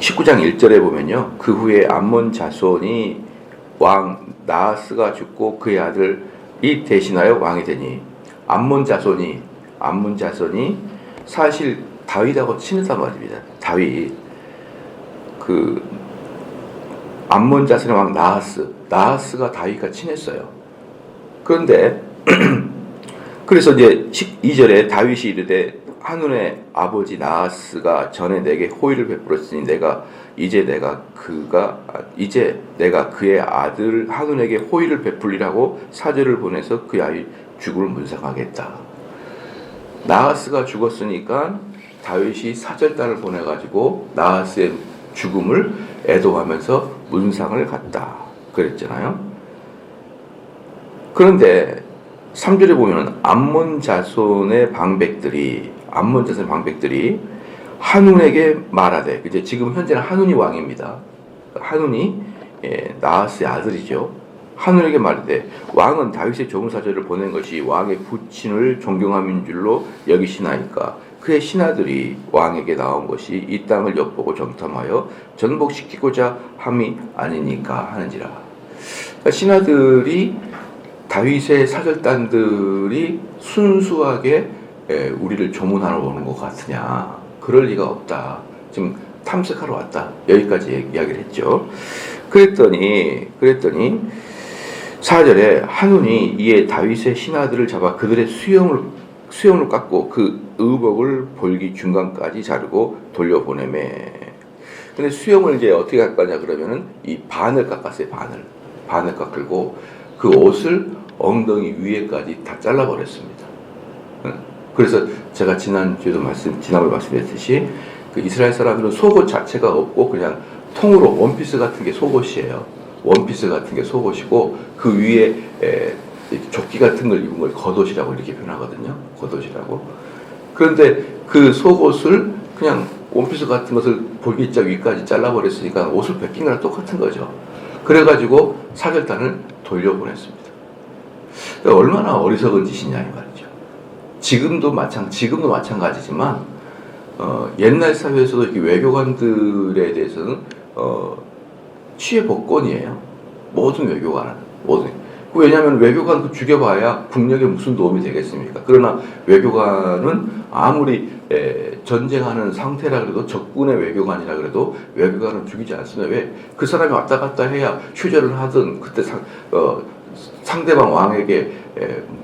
19장 1절에 보면요. 그 후에 암몬 자손이 왕 나하스가 죽고 그의 아들이 대신하여 왕이 되니, 암몬 자손이 사실 다윗하고 친했단 말입니다. 다윗, 그 암몬 자손의 왕 나하스가 다윗과 친했어요. 그런데 그래서 이제 2절에 다윗이 이르되 한눈의 아버지 나하스가 전에 내게 호의를 베풀었으니 이제 내가 그의 아들 한눈에게 호의를 베풀리라고 사절을 보내서 그의 아이 죽음을 문상하겠다. 나하스가 죽었으니까 다윗이 사절단을 보내가지고 나하스의 죽음을 애도하면서 문상을 갔다 그랬잖아요. 그런데 3절에 보면 암몬 자손의 방백들이 한눈에게 말하되, 이제 지금 현재는 한눈이 왕입니다. 한눈이 나하스의 아들이죠. 한눈에게 말하되 왕은 다윗의 조문사절을 보낸 것이 왕의 부친을 존경함인 줄로 여기시나이까. 그의 신하들이 왕에게 나온 것이 이 땅을 엿보고 정탐하여 전복시키고자 함이 아니니까 하는지라. 그러니까 신하들이 다윗의 사절단들이 순수하게 우리를 조문하러 오는 것 같으냐. 그럴 리가 없다. 지금 탐색하러 왔다. 여기까지 이야기를 했죠. 그랬더니 4절에 한눈이 이에 다윗의 신하들을 잡아 그들의 수염을 깎고 그 의복을 볼기 중간까지 자르고 돌려보내매. 근데 수염을 이제 어떻게 할 거냐 그러면은 이 반을 깎았어요. 반을 깎고 그 옷을 엉덩이 위에까지 다 잘라버렸습니다. 그래서 제가 지난번에 말씀드렸듯이 그 이스라엘 사람들은 속옷 자체가 없고 그냥 통으로 원피스 같은 게 속옷이에요. 원피스 같은 게 속옷이고 그 위에 조끼 같은 걸 입은 걸 겉옷이라고 이렇게 표현하거든요. 겉옷이라고. 그런데 그 속옷을 그냥 원피스 같은 것을 볼기자 위까지 잘라버렸으니까 옷을 벗긴 거랑 똑같은 거죠. 그래가지고 사절단을 돌려보냈습니다. 그러니까 얼마나 어리석은 짓이냐 이 말이죠. 지금도 마찬가지지만 옛날 사회에서도 이렇게 외교관들에 대해서는 취해 복권이에요. 모든 외교관은 왜냐하면 외교관 죽여봐야 국력에 무슨 도움이 되겠습니까? 그러나 외교관은 아무리 전쟁하는 상태라 그래도 적군의 외교관이라 그래도 외교관은 죽이지 않습니다. 왜? 그 사람이 왔다 갔다 해야 휴전을 하든 그때 상대방 왕에게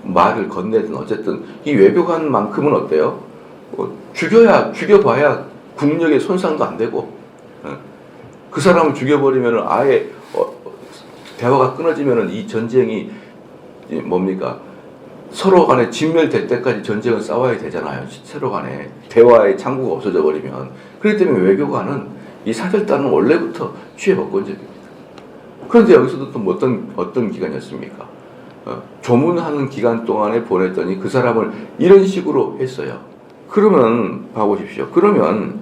말을 건네든 어쨌든 이 외교관만큼은 어때요? 죽여봐야 국력에 손상도 안 되고 그 사람을 죽여버리면 아예 대화가 끊어지면 이 전쟁이 뭡니까? 서로 간에 진멸될 때까지 전쟁을 싸워야 되잖아요. 서로 간에 대화의 창구가 없어져 버리면. 그렇기 때문에 외교관은 이 사절단은 원래부터 취해복권적입니다. 그런데 여기서도 또 어떤 기간이었습니까? 조문하는 기간 동안에 보냈더니 그 사람을 이런 식으로 했어요. 그러면 봐보십시오. 그러면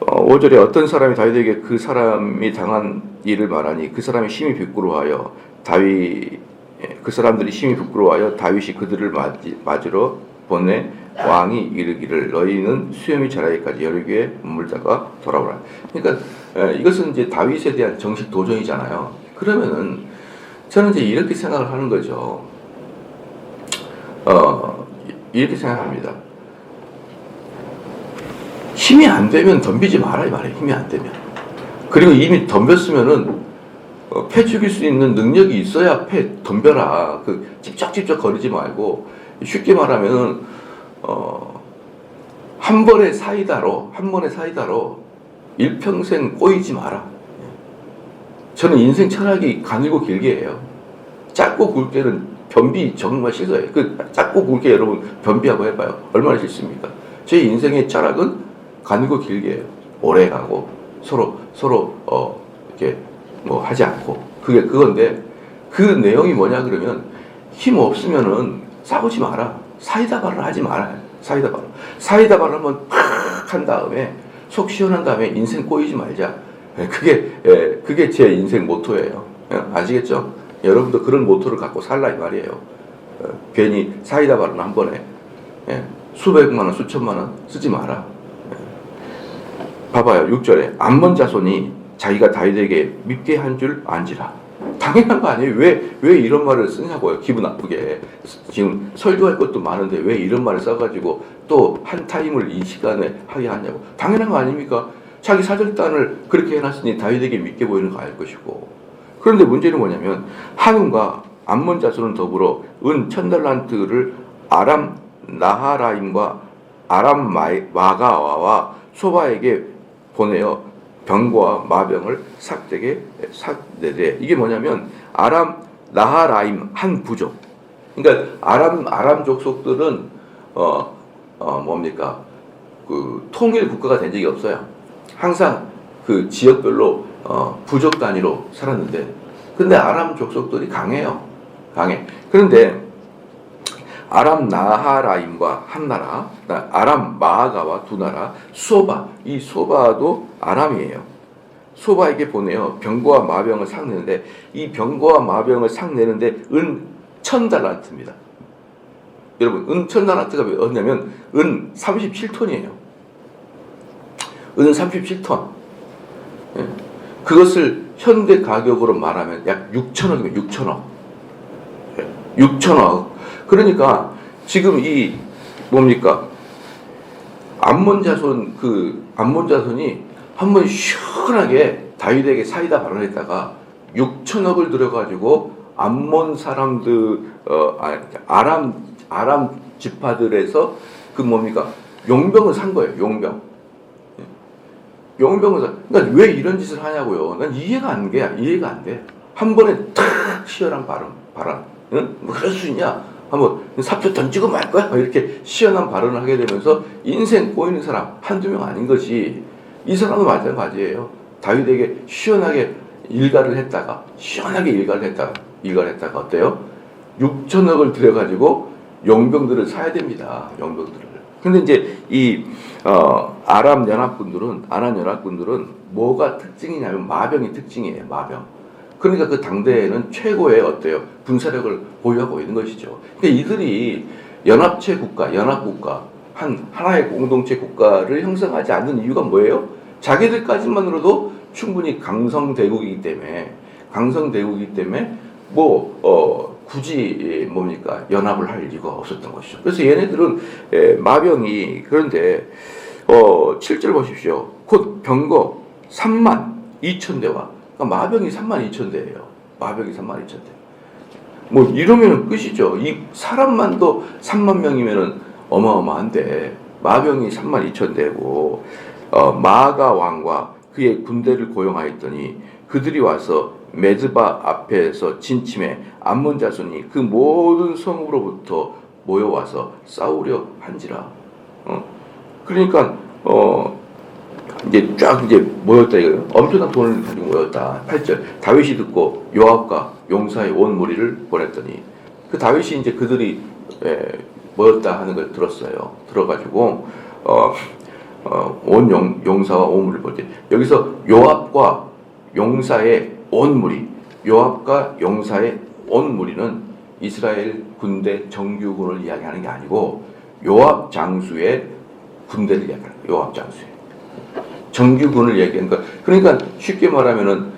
5절에 어떤 사람이 다윗에게 그 사람이 당한 일을 말하니 그 사람이 심히 부끄러워하여 그 사람들이 심히 부끄러워하여 다윗이 그들을 맞으러 보내 왕이 이르기를 너희는 수염이 자라기까지 여리고에 머물다가 돌아오라. 그러니까 이것은 이제 다윗에 대한 정식 도전이잖아요. 그러면은 저는 이제 이렇게 생각을 하는 거죠. 이렇게 생각합니다. 힘이 안 되면 덤비지 마라 이 말이에요. 힘이 안 되면. 그리고 이미 덤볐으면은 패 죽일 수 있는 능력이 있어야 패 덤벼라. 찝쩍찝쩍 거리지 말고 쉽게 말하면은 한 번의 사이다로 일평생 꼬이지 마라. 저는 인생 철학이 가늘고 길게 해요. 짧고 굵게는 변비 정말 싫어요. 짧고 굵게 여러분 변비하고 해봐요. 얼마나 싫습니까? 제 인생의 철학은 가늘고 길게 해요. 오래 가고 서로 이렇게 뭐 하지 않고 그건데 그 내용이 뭐냐 그러면 힘 없으면은 싸우지 마라. 사이다발을 하지 마라. 사이다발을 한번 팍 한 다음에 속 시원한 다음에 인생 꼬이지 말자. 그게 제 인생 모토예요. 아시겠죠? 여러분도 그런 모토를 갖고 살라 이 말이에요. 괜히 사이다발은 한 번에 수백만 원, 수천만 원 쓰지 마라. 봐봐요. 6절에 암몬 자손이 자기가 다윗에게 밉게 한 줄 안지라. 당연한 거 아니에요. 왜 이런 말을 쓰냐고요. 기분 나쁘게. 지금 설교할 것도 많은데 왜 이런 말을 써가지고 또 한 타임을 이 시간에 하게 하냐고. 당연한 거 아닙니까? 자기 사절단을 그렇게 해놨으니 다윗에게 밉게 보이는 거 알 것이고. 그런데 문제는 뭐냐면 한움과 암몬 자손은 더불어 은 1000달란트를 아람 나하라임과 아람 마가와와 소바에게 보내어 병거와 마병을 삭내되 이게 뭐냐면 아람 나하라임 한 부족. 그러니까 아람 족속들은 뭡니까 그 통일 국가가 된 적이 없어요. 항상 그 지역별로 부족 단위로 살았는데, 근데 아람 족속들이 강해요. 강해. 그런데 아람 나하라임과 한 나라, 아람 마아가와 두 나라, 소바, 이 소바도 아람이에요. 소바에게 보내요. 병거와 마병을 삭내는데, 이 병거와 마병을 삭내는데 은 1000달란트입니다. 여러분, 은 1000달란트가 왜 얻냐면 은 37톤이에요. 은 37톤. 예. 그것을 현대 가격으로 말하면 약 6천억이면 6천억. 6천억. 그러니까 지금 이 뭡니까? 암몬 자손이 한번 시원하게 다윗에게 사이다 발언했다가 6천억을 들여가지고 암몬 사람들 아람 지파들에서 그 뭡니까? 용병을 산 거예요. 용병을 산. 그러니까 왜 이런 짓을 하냐고요. 난 이해가 안 돼. 한 번에 탁 시원한 발언. 응? 뭐 그럴 수 있냐? 한번 삽표 던지고 말 거야? 이렇게 시원한 발언을 하게 되면서 인생 꼬이는 사람 한두 명 아닌 것이, 이 사람은 마찬가지예요. 다윗에게 시원하게 일가를 했다가 어때요? 6천억을 들여가지고 용병들을 사야 됩니다. 용병들을. 근데 이제 이 아람 연합군들은 뭐가 특징이냐면 마병이 특징이에요. 마병. 그러니까 그 당대에는 최고의 어때요? 군사력을 보유하고 있는 것이죠. 그러니까 이들이 연합국가, 하나의 공동체 국가를 형성하지 않는 이유가 뭐예요? 자기들까지만으로도 충분히 강성대국이기 때문에 굳이 뭡니까? 연합을 할 이유가 없었던 것이죠. 그래서 얘네들은 마병이, 그런데 7절 보십시오. 곧 병거 32,000대와, 그러니까 마병이 32,000대예요. 마병이 32,000대. 뭐 이러면 끝이죠. 이 사람만도 3만 명이면은 어마어마한데 마병이 32,000대고 마아가 왕과 그의 군대를 고용하였더니 그들이 와서 메드바 앞에서 진침해 암몬 자손이 그 모든 성으로부터 모여와서 싸우려 한지라. 그러니까 이제 쫙 모였다 이거예요. 엄청난 돈을 가지고 모였다. 8절. 다윗이 듣고 요압과 용사의 온 무리를 보냈더니, 그 다윗이 이제 그들이 모였다 하는 걸 들었어요. 들어가지고 온 용사와 온 무리를 볼 때, 여기서 요압과 용사의 온 무리는 이스라엘 군대 정규군을 이야기하는 게 아니고 요압 장수의 군대를 이야기하는 거예요. 요압 장수의 정규군을 얘기하는 거. 그러니까 쉽게 말하면은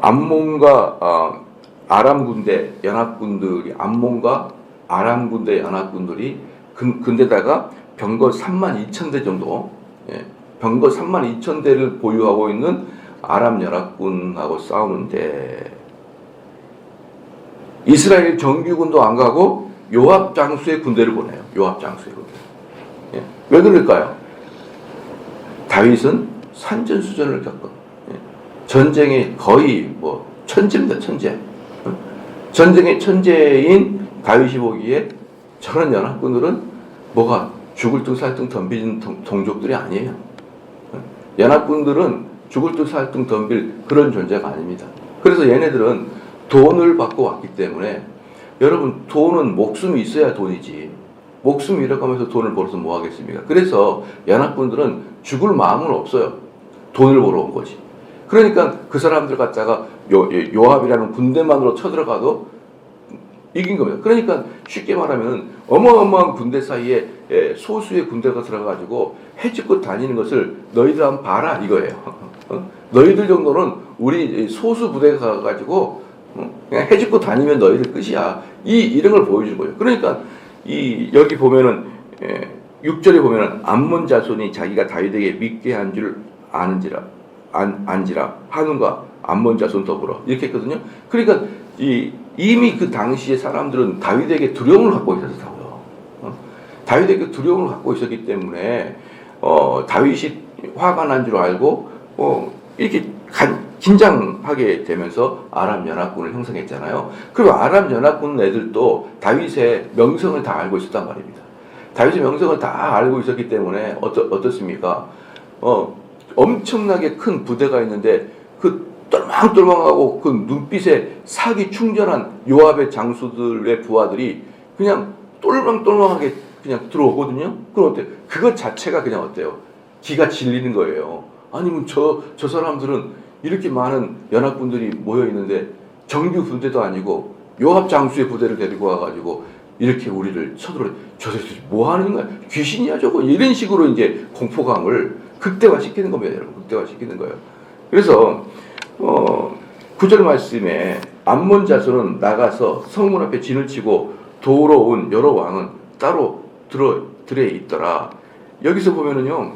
암몬과 아람 군대 연합군들이, 암몬과 아람 군대 연합군들이 근데다가 병거 32,000대 정도, 병거 32,000대를 보유하고 있는 아람 연합군하고 싸우는데, 이스라엘 정규군도 안 가고 요압 장수의 군대를 보내요. 요압 장수의 군대. 왜 그럴까요? 다윗은 산전수전을 겪은 전쟁의 거의 천재입니다. 천재. 전쟁의 천재인 다윗이 보기에 저런 연합군들은 뭐가 죽을 듯 살 듯 덤비는 동족들이 아니에요. 연합군들은 죽을 듯 살 듯 덤빌 그런 존재가 아닙니다. 그래서 얘네들은 돈을 받고 왔기 때문에, 여러분, 돈은 목숨이 있어야 돈이지. 목숨 잃어가면서 돈을 벌어서 뭐 하겠습니까? 그래서 연합군들은 죽을 마음은 없어요. 돈을 벌어 온 거지. 그러니까 그 사람들 갖다가 요압이라는 군대만으로 쳐들어가도 이긴 겁니다. 그러니까 쉽게 말하면 어마어마한 군대 사이에 소수의 군대가 들어가가지고 해집고 다니는 것을 너희들 한번 봐라 이거예요. 너희들 정도는 우리 소수 부대가 가가지고 그냥 해집고 다니면 너희들 끝이야. 이런 걸 보여주는 거예요. 그러니까 여기 보면은 6절에 보면은 암몬 자손이 자기가 다윗에게 믿게 한 줄 아는지라 안지라 한운과 암몬 자손 더불어 이렇게 했거든요. 그러니까 이미 그 당시에 사람들은 다윗에게 두려움을 갖고 있었다고요. 다윗에게 두려움을 갖고 있었기 때문에 다윗이 화가 난 줄 알고 이렇게 긴장하게 되면서 아람 연합군을 형성했잖아요. 그리고 아람 연합군 애들도 다윗의 명성을 다 알고 있었단 말입니다. 다윗의 명성을 다 알고 있었기 때문에 어떻습니까? 엄청나게 큰 부대가 있는데 그 똘망똘망하고 그 눈빛에 사기 충전한 요압의 장수들의 부하들이 그냥 똘망똘망하게 그냥 들어오거든요. 그럼 어때요? 그것 자체가 그냥 어때요? 기가 질리는 거예요. 아니면 저 사람들은 이렇게 많은 연합군들이 모여 있는데 정규 군대도 아니고 요압 장수의 부대를 데리고 와가지고 이렇게 우리를 쳐들어 저들이 뭐 하는 거야? 귀신이야 저거? 이런 식으로 이제 공포감을 극대화시키는 겁니다, 여러분. 극대화시키는 거예요. 그래서 9절 말씀에 암몬 자손은 나가서 성문 앞에 진을 치고 도우러 온 여러 왕은 따로 들에 있더라. 여기서 보면은요,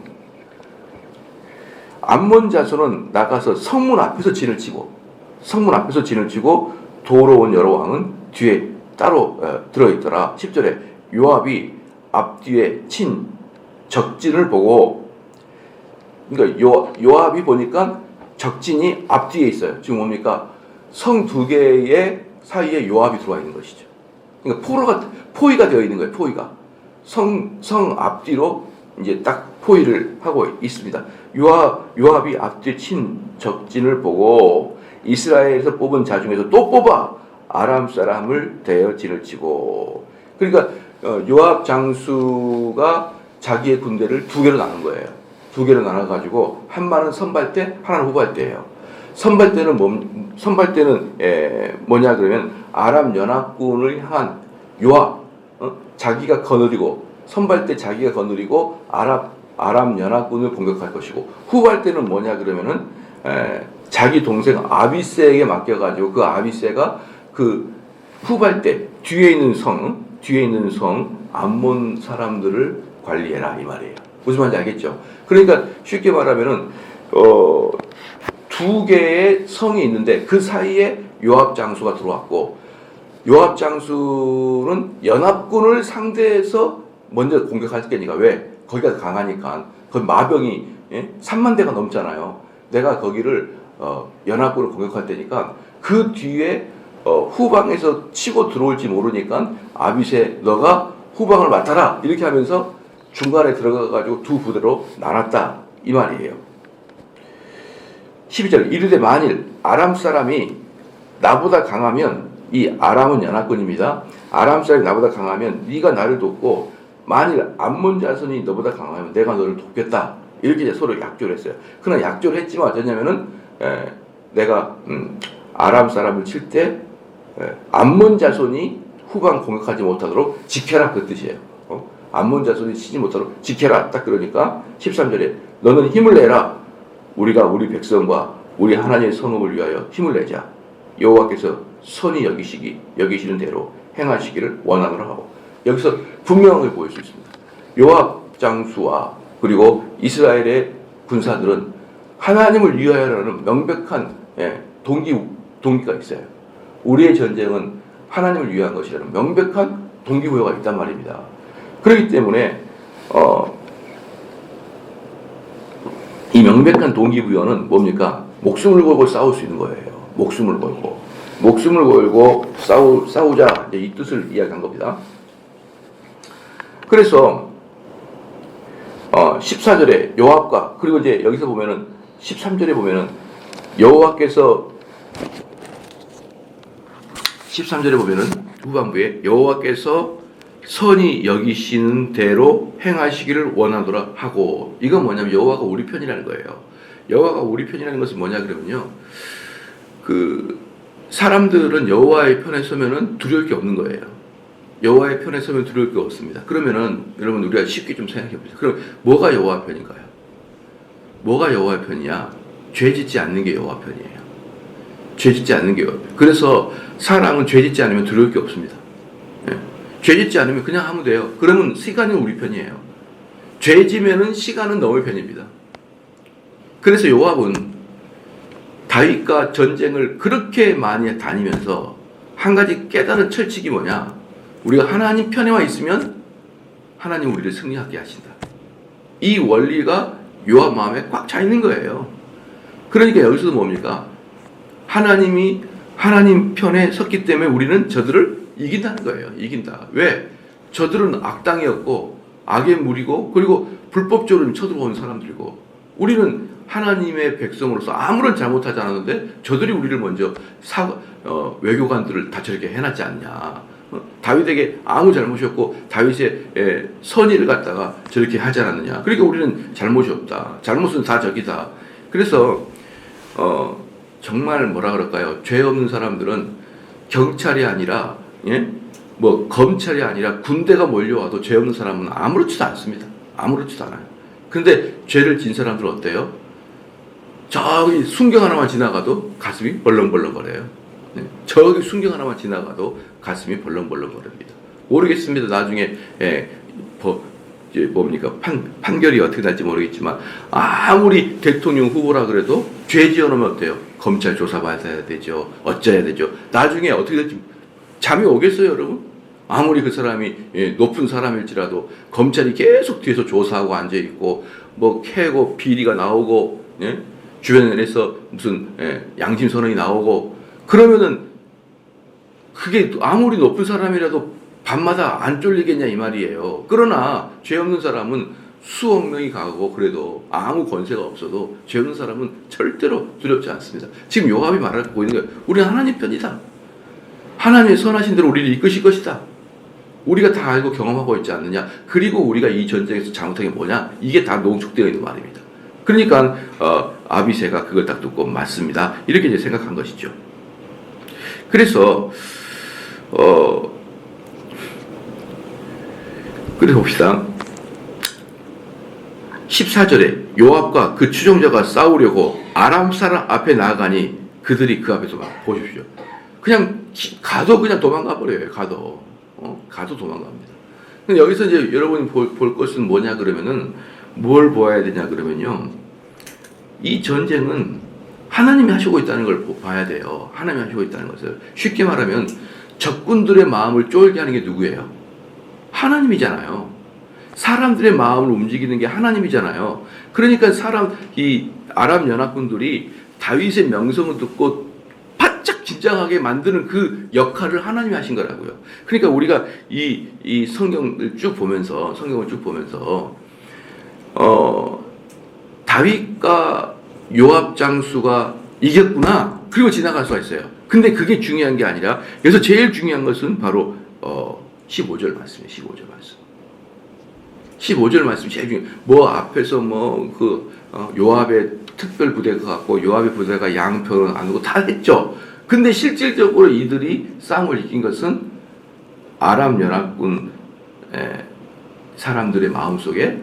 암몬 자손은 나가서 성문 앞에서 진을 치고 도우러 온 여러 왕은 뒤에 따로 들어있더라. 10절에 요압이 앞뒤에 친 적진을 보고, 그러니까 요압이 보니까 적진이 앞뒤에 있어요. 지금 뭡니까? 성 두 개의 사이에 요압이 들어와 있는 것이죠. 그러니까 포위가 되어 있는 거예요. 포위가 성 앞뒤로 이제 딱 포위를 하고 있습니다. 요압이 앞뒤에 친 적진을 보고 이스라엘에서 뽑은 자 중에서 또 뽑아 아람 사람을 대여 진을 치고, 그러니까 요압 장수가 자기의 군대를 두 개로 나눈 거예요. 두 개로 나눠가지고 한마는 선발대, 하나는 후발대예요. 선발대는 뭐냐 그러면 아람 연합군을 향한 요압, 자기가 거느리고 선발대 자기가 거느리고 아람 연합군을 공격할 것이고, 후발대는 뭐냐 그러면은 자기 동생 아비새에게 맡겨가지고 그 아비새가 그 후발대 뒤에 있는 성 암몬 사람들을 관리해라 이 말이에요. 무슨 말인지 알겠죠? 그러니까 쉽게 말하면은 두 개의 성이 있는데 그 사이에 요압 장수가 들어왔고, 요압 장수는 연합군을 상대해서 먼저 공격할 게니까. 왜? 거기가 강하니까. 거기 마병이 3만 대가 넘잖아요. 내가 거기를 연합군을 공격할 때니까 그 뒤에 후방에서 치고 들어올지 모르니까 아비새 너가 후방을 맡아라 이렇게 하면서 중간에 들어가가지고 두 부대로 나눴다 이 말이에요. 12절 이르되 만일 아람 사람이 나보다 강하면, 이 아람은 연합군입니다. 아람 사람이 나보다 강하면 네가 나를 돕고, 만일 암몬 자손이 너보다 강하면 내가 너를 돕겠다 이렇게 이제 서로 약조를 했어요. 그러나 약조를 했지만 어쩌냐면은 내가 아람 사람을 칠 때 암몬 자손이 후방 공격하지 못하도록 지켜라 그 뜻이에요. 암몬 자손이 치지 못하도록 지켜라 딱 그러니까 13절에 너는 힘을 내라. 우리가 우리 백성과 우리 하나님의 성읍을 위하여 힘을 내자. 여호와께서 선히 여기시는 대로 행하시기를 원하노라 하고, 여기서 분명한 걸 보일 수 있습니다. 요압 장수와 그리고 이스라엘의 군사들은 하나님을 위하여라는 명백한 동기가 있어요. 우리의 전쟁은 하나님을 위한 것이라는 명백한 동기부여가 있단 말입니다. 그렇기 때문에 이 명백한 동기부여는 뭡니까? 목숨을 걸고 싸울 수 있는 거예요. 목숨을 걸고 싸우자 이 뜻을 이야기한 겁니다. 그래서 14절에 요압과, 그리고 이제 여기서 보면은 13절에 보면은 여호와께서 13절에 보면은 후반부에 여호와께서 선히 여기시는 대로 행하시기를 원하노라 하고, 이건 뭐냐면 여호와가 우리 편이라는 거예요. 여호와가 우리 편이라는 것은 뭐냐 그러면요, 사람들은 여호와의 편에 서면은 두려울 게 없는 거예요. 여호와의 편에 서면 두려울 게 없습니다. 그러면은 여러분 우리가 쉽게 좀 생각해 보세요. 그럼 뭐가 여호와 편인가요? 뭐가 여호와 편이야? 죄 짓지 않는 게 여호와 편이에요. 죄 짓지 않는 게 여호와 편. 그래서 사람은 죄 짓지 않으면 두려울 게 없습니다. 예. 죄 짓지 않으면 그냥 하면 돼요. 그러면 시간은 우리 편이에요. 죄 지면은 시간은 너의 편입니다. 그래서 요압은 다윗과 전쟁을 그렇게 많이 다니면서 한 가지 깨달은 철칙이 뭐냐? 우리가 하나님 편에만 있으면 하나님 우리를 승리하게 하신다. 이 원리가 요압 마음에 꽉 차 있는 거예요. 그러니까 여기서도 뭡니까? 하나님이 하나님 편에 섰기 때문에 우리는 저들을 이긴다는 거예요. 이긴다. 왜? 저들은 악당이었고 악의 무리고 그리고 불법적으로 쳐들어온 사람들이고 우리는 하나님의 백성으로서 아무런 잘못하지 않았는데 저들이 우리를 먼저 외교관들을 다 저렇게 해놨지 않냐. 다윗에게 아무 잘못이 없고 다윗의 선의를 갖다가 저렇게 하지 않았느냐. 그러니까 우리는 잘못이 없다. 잘못은 다 저기다. 그래서 정말 뭐라 그럴까요? 죄 없는 사람들은 경찰이 아니라 뭐 검찰이 아니라 군대가 몰려와도 죄 없는 사람은 아무렇지도 않습니다. 아무렇지도 않아요. 근데 죄를 진 사람들은 어때요? 저기 순경 하나만 지나가도 가슴이 벌렁벌렁거려요. 저기 순경 하나만 지나가도 가슴이 벌렁벌렁거립니다. 모르겠습니다. 나중에 뭡니까 판결이 어떻게 날지 모르겠지만 아무리 대통령 후보라 그래도 죄 지어놓으면 어때요? 검찰 조사받아야 되죠. 어쩌야 되죠. 나중에 어떻게 될지 잠이 오겠어요, 여러분? 아무리 그 사람이 높은 사람일지라도 검찰이 계속 뒤에서 조사하고 앉아있고 뭐 캐고 비리가 나오고 주변에서 무슨 양심선언이 나오고 그러면은 그게 아무리 높은 사람이라도 밤마다 안 쫄리겠냐 이 말이에요. 그러나 죄 없는 사람은 수억 명이 가고 그래도 아무 권세가 없어도 죄 없는 사람은 절대로 두렵지 않습니다. 지금 요압이 말하고 있는 거예요. 우리는 하나님 편이다. 하나님의 선하신 대로 우리를 이끄실 것이다. 우리가 다 알고 경험하고 있지 않느냐. 그리고 우리가 이 전쟁에서 잘못한 게 뭐냐. 이게 다 농축되어 있는 말입니다. 그러니까 아비새가 그걸 딱 듣고 맞습니다. 이렇게 이제 생각한 것이죠. 그래서 그래 봅시다. 14절에 요압과 그 추종자가 싸우려고 아람 사람 앞에 나아가니 그들이 그 앞에서 막 보십시오. 그냥 가도 그냥 도망가 버려요. 가도 도망갑니다. 근데 여기서 이제 여러분이 볼 것은 뭐냐 그러면은 뭘 보아야 되냐 그러면요. 이 전쟁은 하나님이 하시고 있다는 걸 봐야 돼요. 하나님이 하시고 있다는 것을. 쉽게 말하면 적군들의 마음을 쫄게 하는 게 누구예요? 하나님이잖아요. 사람들의 마음을 움직이는 게 하나님이잖아요. 그러니까 이 아람 연합군들이 다윗의 명성을 듣고 바짝 긴장하게 만드는 그 역할을 하나님이 하신 거라고요. 그러니까 우리가 이 성경을 쭉 보면서 다윗과 요압 장수가 이겼구나. 그리고 지나갈 수가 있어요. 근데 그게 중요한 게 아니라 여기서 제일 중요한 것은 바로 15절 말씀이에요. 15절 말씀. 15절 말씀이 제일 중요해요. 뭐 앞에서 요압의 특별 부대가 갔고 요압의 부대가 양편을 나누고 다 했죠. 근데 실질적으로 이들이 싸움을 이긴 것은 아람 연합군 사람들의 마음속에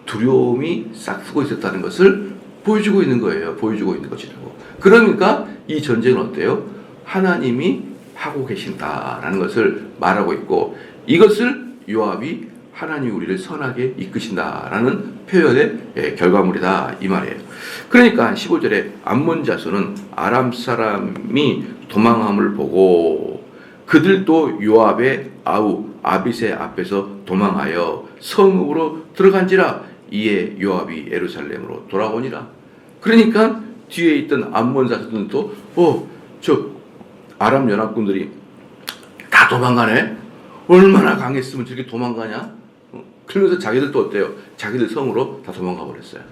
두려움이 싹트고 있었다는 것을 보여주고 있는 거예요. 보여주고 있는 것이라고. 그러니까 이 전쟁은 어때요? 하나님이 하고 계신다라는 것을 말하고 있고 이것을 요압이 하나님이 우리를 선하게 이끄신다라는 표현의 결과물이다 이 말이에요. 그러니까 15절에 암몬 자손은 아람 사람이 도망함을 보고 그들도 요압의 아우 아비새 앞에서 도망하여 성읍으로 들어간지라 이에 요압이 예루살렘으로 돌아오니라. 그러니까 뒤에 있던 암몬 자손들도 저 아람 연합군들이 다 도망가네. 얼마나 강했으면 저렇게 도망가냐? 그러면서 자기들도 어때요? 자기들 성으로 다 도망가 버렸어요.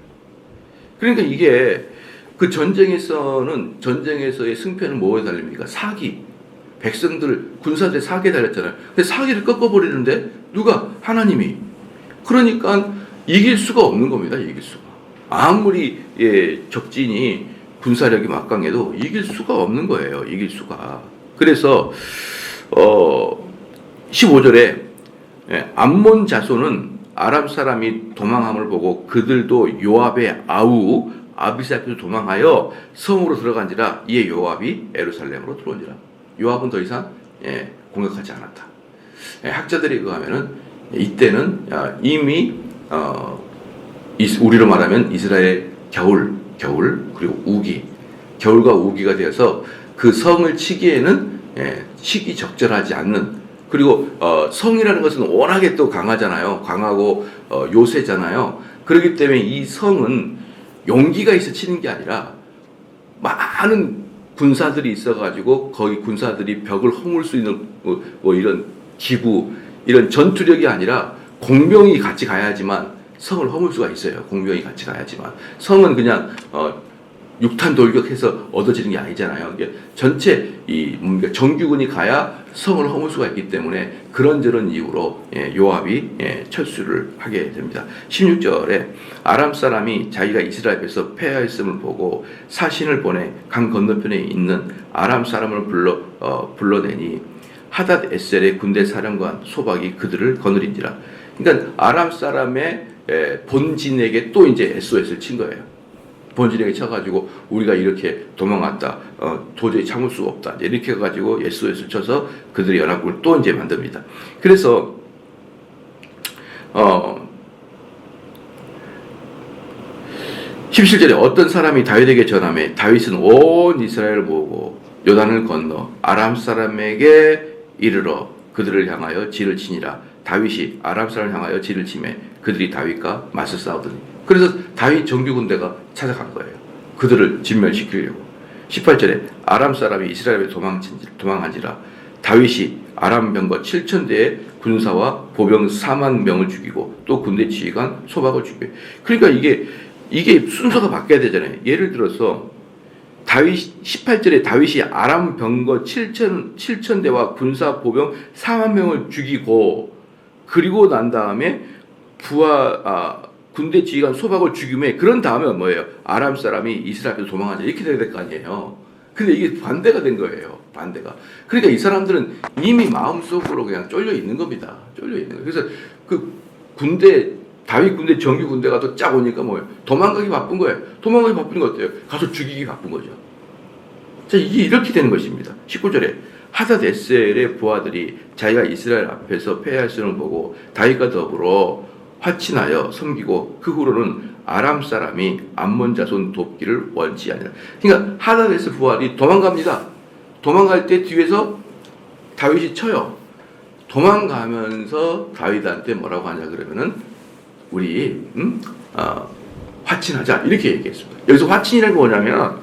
그러니까 이게 그 전쟁에서의 승패는 뭐에 달립니까? 사기. 백성들, 군사들 사기에 달렸잖아요. 근데 사기를 꺾어버리는데 누가? 하나님이. 그러니까 이길 수가 없는 겁니다. 이길 수가. 아무리 적진이 군사력이 막강해도 이길 수가 없는 거예요. 이길 수가. 그래서 15절에 암몬 자손은 아람 사람이 도망함을 보고 그들도 요압의 아우 아비스 앞에서 도망하여 성으로 들어간지라. 이에 요압이 예루살렘으로 들어온지라. 요압은 더 이상 공격하지 않았다. 학자들에 의하면은 이때는 이미 우리로 말하면 이스라엘 겨울 그리고 우기, 겨울과 우기가 되어서 그 성을 치기에는 시기 적절하지 않는, 그리고 성이라는 것은 워낙에 또 강하잖아요. 강하고 요새잖아요. 그렇기 때문에 이 성은 용기가 있어 치는 게 아니라 많은 군사들이 있어가지고 거기 군사들이 벽을 허물 수 있는 뭐 이런 기부, 이런 전투력이 아니라 공병이 같이 가야지만 성을 허물 수가 있어요. 공병이 같이 가야지만. 성은 그냥 육탄 돌격해서 얻어지는 게 아니잖아요. 이게 전체 정규군이 가야 성을 허물 수가 있기 때문에 그런저런 이유로 요압이 철수를 하게 됩니다. 16절에 아람 사람이 자기가 이스라엘 앞에서 패하였음을 보고 사신을 보내 강 건너편에 있는 아람 사람을 불러내니 하닷 에셀의 군대 사령관 소박이 그들을 거느린지라. 그러니까 아람 사람의 본진에게 또 이제 SOS를 친 거예요. 본진에게 쳐가지고 우리가 이렇게 도망갔다, 도저히 참을 수가 없다, 이렇게 해가지고 SOS를 쳐서 그들의 연합군을 또 이제 만듭니다. 그래서 17절에 어떤 사람이 다윗에게 전하매 다윗은 온 이스라엘을 모으고 요단을 건너 아람 사람에게 이르러 그들을 향하여 진을 치니라. 다윗이 아람 사람을 향하여 진을 치매 그들이 다윗과 맞서 싸우더니. 그래서 다윗 정규 군대가 찾아간 거예요. 그들을 진멸시키려고. 18절에 아람 사람이 이스라엘에 도망한지라. 다윗이 아람 병거 7,000대의 군사와 보병 4만 명을 죽이고 또 군대 지휘관 소박을 죽여요. 그러니까 이게 순서가 바뀌어야 되잖아요. 예를 들어서 18절에 다윗이 아람 병거 7,000대와 군사 보병 4만 명을 죽이고, 그리고 난 다음에 군대 지휘관 소박을 죽임에, 그런 다음에 뭐예요? 아람 사람이 이스라엘 앞에서 도망하자, 이렇게 돼야 될 거 아니에요. 근데 이게 반대가 된 거예요. 반대가. 그러니까 이 사람들은 이미 마음속으로 그냥 쫄려 있는 겁니다. 쫄려 있는 거예요. 그래서 그 다윗 군대 정규 군대가 또 쫙 오니까 뭐예요? 도망가기 바쁜 거예요. 도망가기 바쁜 거 어때요? 가서 죽이기 바쁜 거죠. 자, 이게 이렇게 되는 것입니다. 19절에 하닷 에셀의 부하들이 자기가 이스라엘 앞에서 패하였음을 보고 다윗과 더불어 화친하여 섬기고 그 후로는 아람 사람이 암몬 자손 돕기를 원치 아니라. 그러니까 하닷 에셀 부하들이 도망갑니다. 도망갈 때 뒤에서 다윗이 쳐요. 도망가면서 다윗한테 뭐라고 하냐 그러면은 우리 화친하자, 이렇게 얘기했습니다. 여기서 화친이라는 게 뭐냐면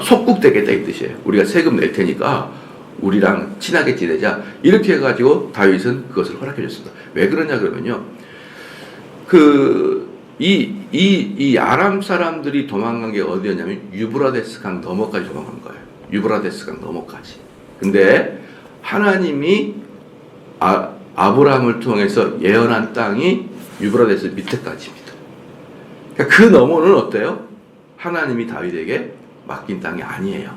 속국되겠다 이 뜻이에요. 우리가 세금 낼 테니까 우리랑 친하게 지내자, 이렇게 해가지고 다윗은 그것을 허락해 줬습니다. 왜 그러냐 그러면요, 이 아람 사람들이 도망간 게 어디였냐면 유브라데스 강 너머까지 도망간 거예요. 유브라데스 강 너머까지. 근데 하나님이 아브라함을 통해서 예언한 땅이 유브라데스 밑에까지입니다. 그러니까 그 너머는 어때요? 하나님이 다윗에게 맡긴 땅이 아니에요.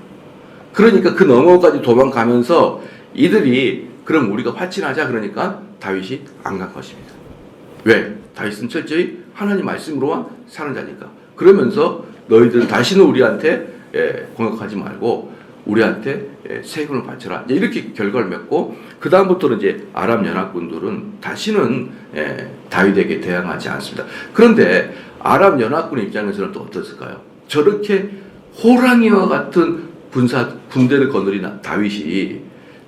그러니까 그 너머까지 도망가면서 이들이 그럼 우리가 화친하자 그러니까 다윗이 안 간 것입니다. 왜? 다윗은 철저히 하나님 말씀으로만 사는 자니까. 그러면서 너희들은 다시는 우리한테 공격하지 말고 우리한테 세금을 바쳐라, 이렇게 결과를 맺고, 그 다음부터는 이제 아람 연합군들은 다시는 다윗에게 대항하지 않습니다. 그런데 아람 연합군의 입장에서는 또 어떻을까요? 저렇게 호랑이와 같은 군대를 거느린 다윗이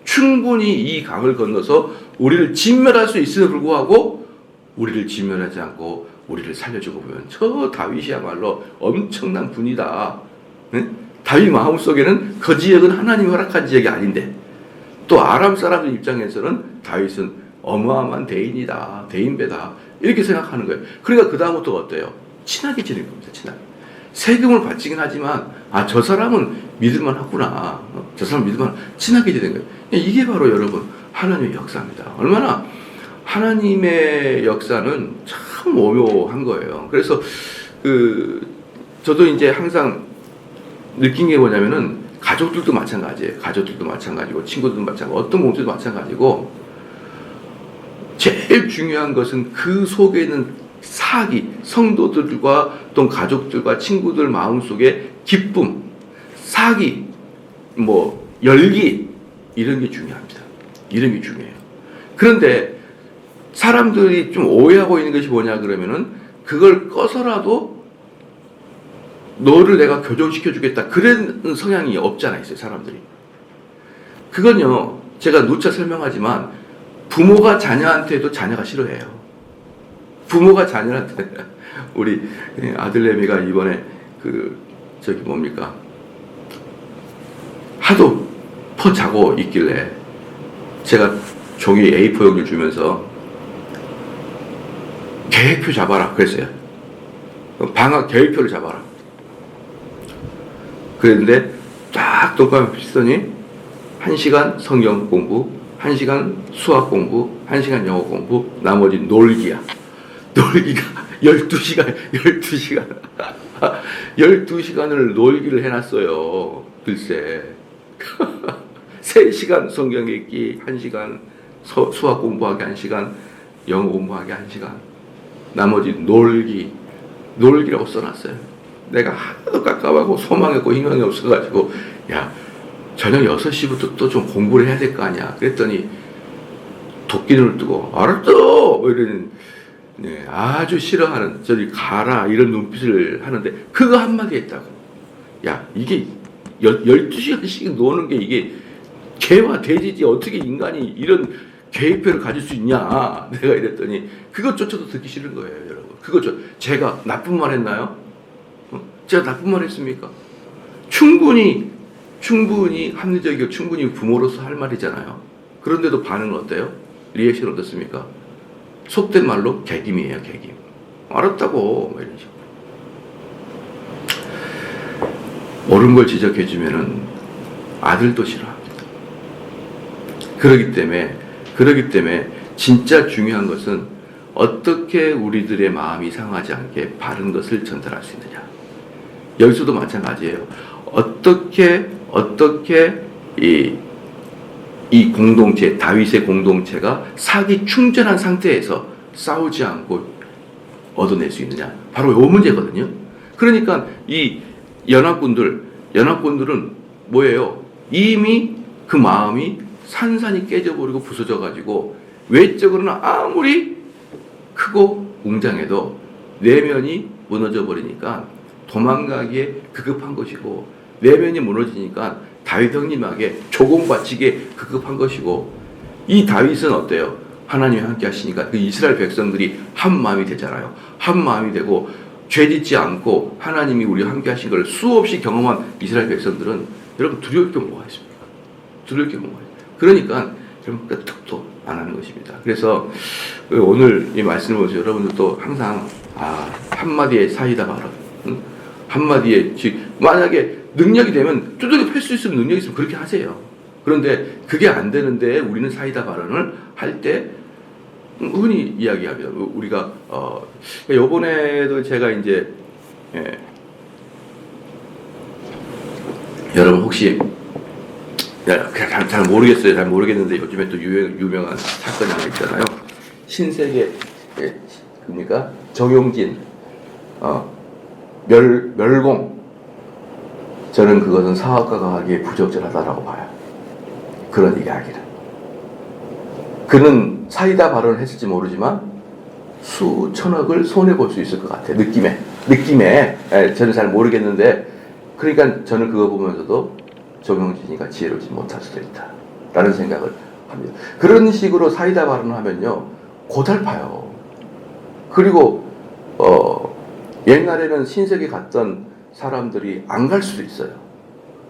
충분히 이 강을 건너서 우리를 진멸할 수 있음에도 불구하고 우리를 진멸하지 않고 우리를 살려주고 보면 저 다윗이야말로 엄청난 분이다. 응? 다윗 마음속에는 그 지역은 하나님이 허락한 지역이 아닌데, 또 아람 사람들 입장에서는 다윗은 어마어마한 대인이다, 대인배다, 이렇게 생각하는 거예요. 그러니까 그 다음부터 어때요? 친하게 지내는 겁니다. 친하게. 세금을 바치긴 하지만 저 사람은 믿을만 하구나, 저 사람 믿을만, 친하게 지내는 거예요. 이게 바로 여러분 하나님의 역사입니다. 얼마나 하나님의 역사는 참 오묘한 거예요. 그래서 저도 이제 항상 느낀 게 뭐냐면은 가족들도 마찬가지예요. 가족들도 마찬가지고 친구들도 마찬가지고 어떤 공동체도 마찬가지고 제일 중요한 것은 그 속에 있는 사기, 성도들과 또 가족들과 친구들 마음속에 기쁨, 사기, 뭐 열기 이런 게 중요합니다. 이런 게 중요해요. 그런데 사람들이 좀 오해하고 있는 것이 뭐냐 그러면은 그걸 꺼서라도 너를 내가 교정시켜 주겠다 그런 성향이 없잖아 있어요 사람들이. 그건요 제가 누차 설명하지만 부모가 자녀한테도 자녀가 싫어해요. 부모가 자녀한테 우리 아들내미가 이번에 그 저기 뭡니까 하도 퍼 자고 있길래 제가 종이 A4 용지를 주면서 계획표 잡아라 그랬어요. 방학 계획표를 잡아라. 그랬는데 딱 똑같이 쓰더니 1시간 성경 공부, 1시간 수학 공부, 1시간 영어 공부, 나머지 놀기야. 놀기가 12시간 12시간을 놀기를 해놨어요. 글쎄 3시간 성경 읽기 1시간, 수학 공부하기 1시간, 영어 공부하기 1시간, 나머지 놀기라고 써놨어요. 내가 하나도 깝깝하고 소망했고 희망이 없어가지고 야 저녁 6시부터 또 좀 공부를 해야 될 거 아니야. 그랬더니 도끼눈을 뜨고 알았어 뭐 이러는 아주 싫어하는 저리 가라 이런 눈빛을 하는데 그거 한마디 했다고. 야 이게 12시간씩 노는 게 이게 개와 돼지지 어떻게 인간이 이런 계획표를 가질 수 있냐 내가 이랬더니 그것조차도 듣기 싫은 거예요 여러분. 제가 나쁜 말 했나요? 제가 나쁜 말 했습니까? 충분히 합리적이고 충분히 부모로서 할 말이잖아요. 그런데도 반응은 어때요? 리액션 어떻습니까? 속된 말로 개김이에요 개김. 알았다고 뭐 이런 식으로 옳은 걸 지적해주면은 아들도 싫어합니다. 그렇기 때문에 진짜 중요한 것은 어떻게 우리들의 마음이 상하지 않게 바른 것을 전달할 수 있느냐. 여기서도 마찬가지예요. 어떻게 이 공동체, 다윗의 공동체가 사기 충전한 상태에서 싸우지 않고 얻어낼 수 있느냐. 바로 이 문제거든요. 그러니까 이 연합군들은 뭐예요? 이미 그 마음이 산산이 깨져버리고 부서져가지고 외적으로는 아무리 크고 웅장해도 내면이 무너져버리니까 도망가기에 급급한 것이고 내면이 무너지니까 다윗 형님에게 조공바치기에 급급한 것이고 이 다윗은 어때요? 하나님이 함께 하시니까 그 이스라엘 백성들이 한 마음이 되잖아요. 한 마음이 되고 죄짓지 않고 하나님이 우리와 함께 하신 걸 수없이 경험한 이스라엘 백성들은 여러분 두려울 게 뭐가 있습니까? 두려울 게 뭐가 있어요? 그러니까 여러분 끄떡도 안 하는 것입니다. 그래서 오늘 이 말씀을 보면서 여러분들도 항상 한마디의 사이다 발언, 한마디의 만약에 능력이 되면 두들겨 팰 수 있으면 능력이 있으면 그렇게 하세요. 그런데 그게 안 되는데 우리는 사이다 발언을 할 때 흔히 이야기합니다. 우리가 요번에도 제가 이제 여러분 혹시 잘 모르겠어요. 잘 모르겠는데 요즘에 또 유명한 사건이 하나 있잖아요. 신세계 그러니까 정용진 멸공. 저는 그것은 사업가가 하기에 부적절하다라고 봐요. 그런 이야기를. 그는 사이다 발언을 했을지 모르지만 수천억을 손해볼 수 있을 것 같아요. 느낌에. 저는 잘 모르겠는데 그러니까 저는 그거 보면서도 정용진이가 지혜롭지 못할 수도 있다 라는 생각을 합니다. 그런 식으로 사이다 발언을 하면요 고달파요. 그리고 옛날에는 신세계 갔던 사람들이 안 갈 수도 있어요.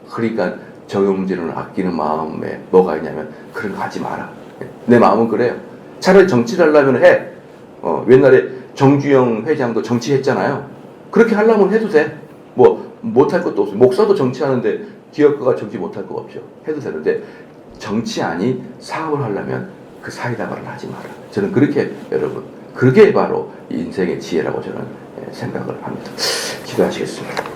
그러니까 정용진을 아끼는 마음에 뭐가 있냐면 그런 거 하지 마라. 내 마음은 그래요. 차라리 정치를 하려면 해. 옛날에 정주영 회장도 정치했잖아요. 그렇게 하려면 해도 돼. 뭐 못할 것도 없어요. 목사도 정치하는데 기업가가 정치 못할 거 없죠. 해도 되는데 정치 아닌 사업을 하려면 그 사이다 발언 하지 마라. 저는 그렇게 여러분 그게 바로 인생의 지혜라고 저는 생각을 합니다. 기도하시겠습니다.